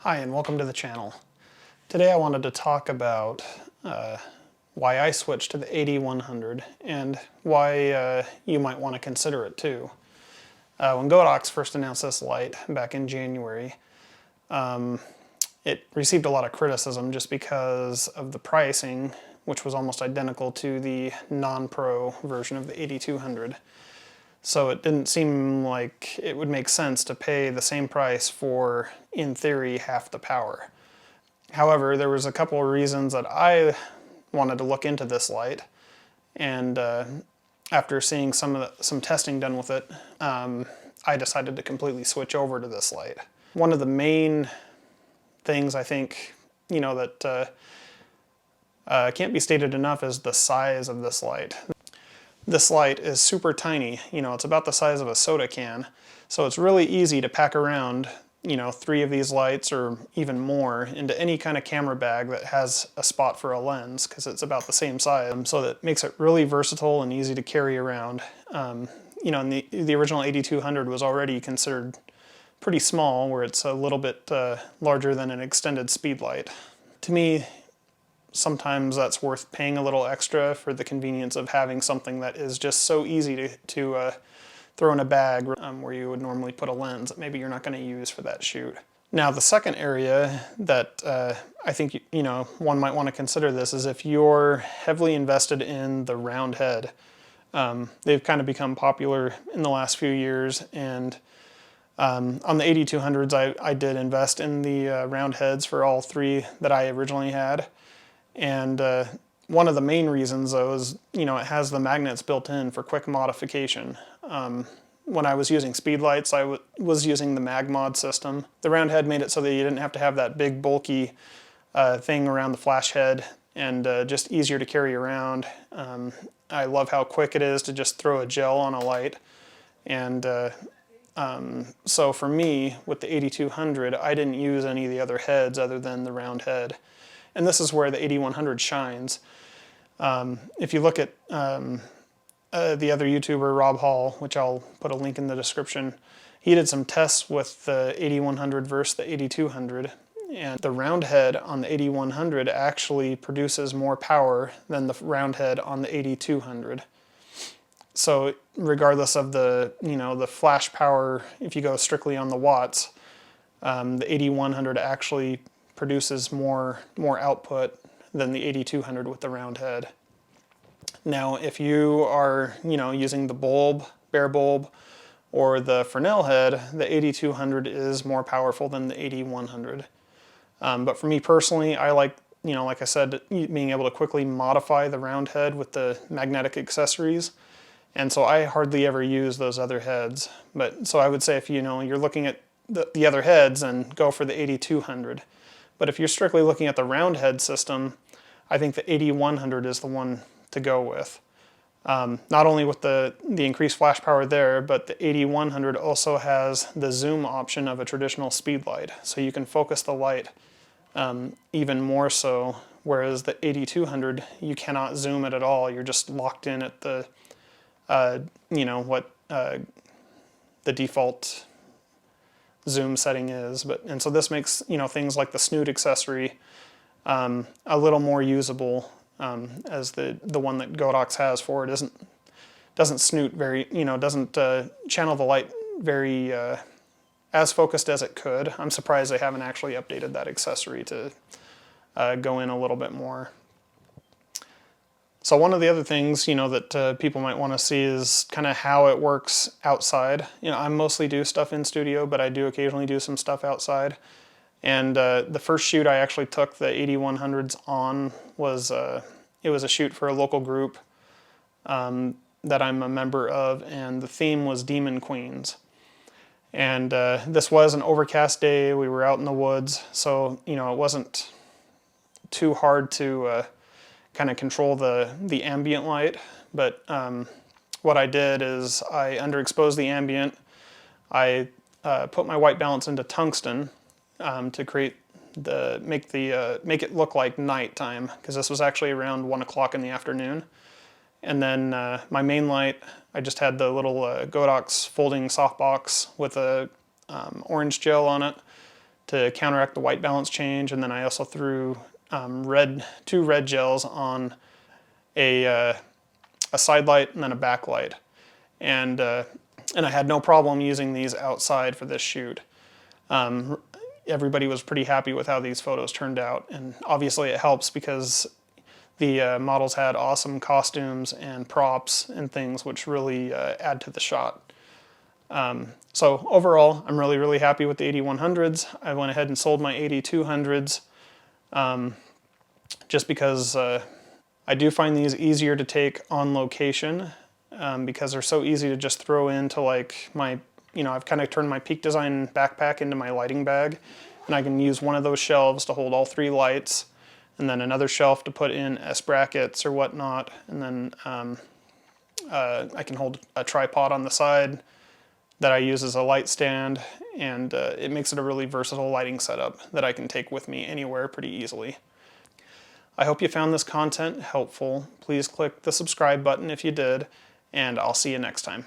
Hi and welcome to the channel. Today I wanted to talk about why I switched to the AD100 and why you might want to consider it too. When Godox first announced this light back in January, it received a lot of criticism just because of the pricing, which was almost identical to the non-pro version of the AD200. So it didn't seem like it would make sense to pay the same price for, in theory, half the power. However, there was a couple of reasons that I wanted to look into this light, and after seeing some testing done with it, I decided to completely switch over to this light. One of the main things I think, that can't be stated enough is the size of this light. This light is super tiny, it's about the size of a soda can, so it's really easy to pack around, 3 of these lights or even more into any kind of camera bag that has a spot for a lens, because it's about the same size, so that makes it really versatile and easy to carry around. And the original AD200 was already considered pretty small, where it's a little bit larger than an extended speed light. To me, sometimes that's worth paying a little extra for the convenience of having something that is just so easy to throw in a bag where you would normally put a lens that maybe you're not going to use for that shoot. Now the second area that I think one might want to consider this is if you're heavily invested in the round head. They've kind of become popular in the last few years, and on the AD200s I did invest in the round heads for all 3 that I originally had. And one of the main reasons, though, is it has the magnets built in for quick modification. When I was using speed lights, I was using the MagMod system. The round head made it so that you didn't have to have that big bulky thing around the flash head, and just easier to carry around. I love how quick it is to just throw a gel on a light. And so for me, with the AD200, I didn't use any of the other heads other than the round head. And this is where the AD100 shines. If you look at the other YouTuber, Rob Hall, which I'll put a link in the description, he did some tests with the AD100 versus the AD200, and the round head on the AD100 actually produces more power than the round head on the AD200. So regardless of the the flash power, if you go strictly on the watts, the AD100 actually produces more output than the AD200 with the round head. Now, if you are using the bulb, bare bulb, or the Fresnel head, the AD200 is more powerful than the AD100. But for me personally, I like like I said, being able to quickly modify the round head with the magnetic accessories, and so I hardly ever use those other heads. But so I would say if you're looking at the other heads, and go for the AD200. But if you're strictly looking at the round head system, I think the AD100 is the one to go with. Not only with the increased flash power there, but the AD100 also has the zoom option of a traditional speed light. So you can focus the light even more so, whereas the AD200, you cannot zoom it at all. You're just locked in at the, the default zoom setting is. And so this makes things like the snoot accessory a little more usable, as the one that Godox has for it doesn't snoot very, doesn't channel the light very as focused as it could. I'm surprised they haven't actually updated that accessory to go in a little bit more. So one of the other things, that people might want to see is kind of how it works outside. I mostly do stuff in studio, but I do occasionally do some stuff outside. And the first shoot I actually took the AD100s on was, it was a shoot for a local group that I'm a member of, and the theme was Demon Queens. And this was an overcast day. We were out in the woods, so it wasn't too hard to kind of control the ambient light, but what I did is I underexposed the ambient. I put my white balance into tungsten to make it look like nighttime, because this was actually around 1 o'clock in the afternoon. And then my main light, I just had the little Godox folding softbox with a orange gel on it to counteract the white balance change, and then I also threw two red gels on a side light and then a backlight, and I had no problem using these outside for this shoot. Everybody was pretty happy with how these photos turned out, and obviously it helps because the models had awesome costumes and props and things which really add to the shot. So overall, I'm really happy with the AD100s. I went ahead and sold my AD200s just because I do find these easier to take on location because they're so easy to just throw into like my, I've kind of turned my Peak Design backpack into my lighting bag, and I can use one of those shelves to hold all 3 lights, and then another shelf to put in S-brackets or whatnot, and then I can hold a tripod on the side that I use as a light stand, and it makes it a really versatile lighting setup that I can take with me anywhere pretty easily. I hope you found this content helpful. Please click the subscribe button if you did, and I'll see you next time.